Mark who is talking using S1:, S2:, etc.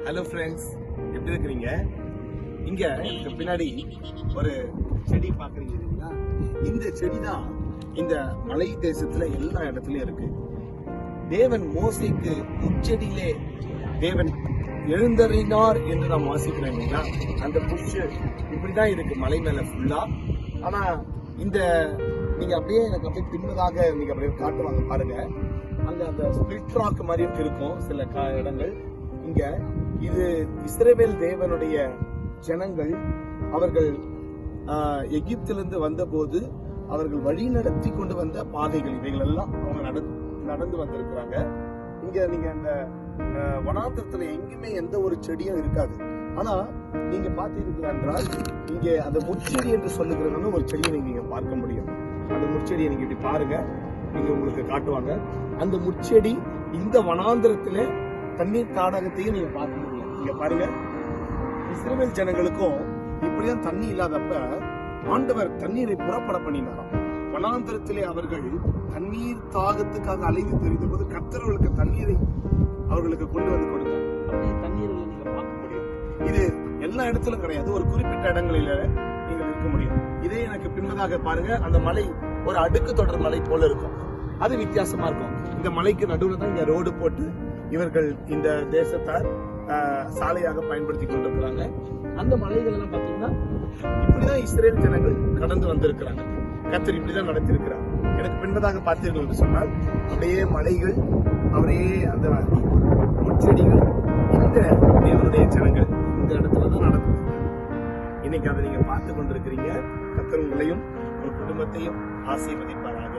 S1: Hello friends, எப்படி இருக்கிறீங்க? இங்க எனக்கு பின்னாடி ஒரு செடி பாக்குறீங்க இல்லைங்களா? இந்த செடி தான் இந்த மலை தேசத்துல எல்லா இடத்துலயும் இருக்கு. தேவன் மோசேக்கு முச்செடியிலே தேவன் எழுந்தறினார் என்று நாம் வாசிக்கிறோம் இல்லைங்களா? அந்த புஷ் இப்படிதான் இருக்கு மலை மேல ஃபுல்லா. ஆனா இந்த நீங்க அப்படியே எனக்கு அப்படியே பின்னதாக நீங்க அப்படியே காட்டுவாங்க பாருங்க. அங்க அந்த ஸ்பிளிட் ராக் மாதிரி இருக்கும் சில இடங்கள். இங்க இது இஸ்ரவேல் தேவனுடைய ஜனங்கள். அவர்கள் எகிப்திலிருந்து வந்தபோது அவர்கள் வழி நடத்தி கொண்டு வந்த பாதைகள் இவைகள் எல்லாம் அவங்க நடந்து வந்திருக்கிறாங்க. இங்க நீங்க அந்த வனாந்திரத்துல எங்குமே எந்த ஒரு செடியும் இருக்காது. ஆனா நீங்க பார்த்தீர்கள் என்றால் இங்க அந்த முச்செடி என்று சொல்லுகிறது ஒரு செடியை நீங்க பார்க்க முடியும். அந்த முச்செடியை நீங்க இப்படி பாருங்க, நீங்க உங்களுக்கு காட்டுவாங்க. அந்த முச்செடி இந்த வனாந்திரத்துல தண்ணீர் தாடகத்தையும் நீங்க பார்க்க முடியும். இங்க பாருங்க, இஸ்ரவேல் ஜனங்களுக்கும் இப்படிதான் தண்ணி இல்லாதப்ப ஆண்டவர் தண்ணீரை புறப்பட பண்ணினாராம். வனாந்திரத்திலே அவர்கள் தண்ணீர் தாகத்துக்காக அலைந்து தெரிந்த போது கர்த்தர்களுக்கு தண்ணீரை அவர்களுக்கு கொண்டு வந்து கொடுத்தார். அப்படியே தண்ணீரை நீங்க பார்க்க முடியும். இது எல்லா இடத்திலும் கிடையாது, ஒரு குறிப்பிட்ட இடங்களில நீங்கள் இருக்க முடியும். இதே எனக்கு பின்பதாக பாருங்க, அந்த மலை ஒரு அடுக்கு தொடர் மலை போல இருக்கும். அது வித்தியாசமா இருக்கும். இந்த மலைக்கு நடுவில் தான் இங்க ரோடு போட்டு இவர்கள் இந்த தேசத்தார் சாலையாக பயன்படுத்தி கொண்டிருக்கிறாங்க. அந்த மலைகள் எல்லாம் பாத்தீங்கன்னா இப்படிதான் இஸ்ரேல் ஜனங்கள் கடந்து வந்திருக்கிறாங்க. கர்த்தர் இப்படிதான் நடத்திருக்கிறார். எனக்கு பின்பதாக பார்த்தீர்கள் என்று சொன்னால் அப்படியே மலைகள், அப்படியே அந்த முட்செடிகள், இந்த தேவனுடைய ஜனங்கள் இந்த இடத்துலதான் நடக்குது. இன்னைக்கு அதை நீங்க பார்த்து கொண்டிருக்கிறீங்க. கர்த்தர் உங்களையும் உங்கள் குடும்பத்தையும் ஆசீர்வதிப்பாராக.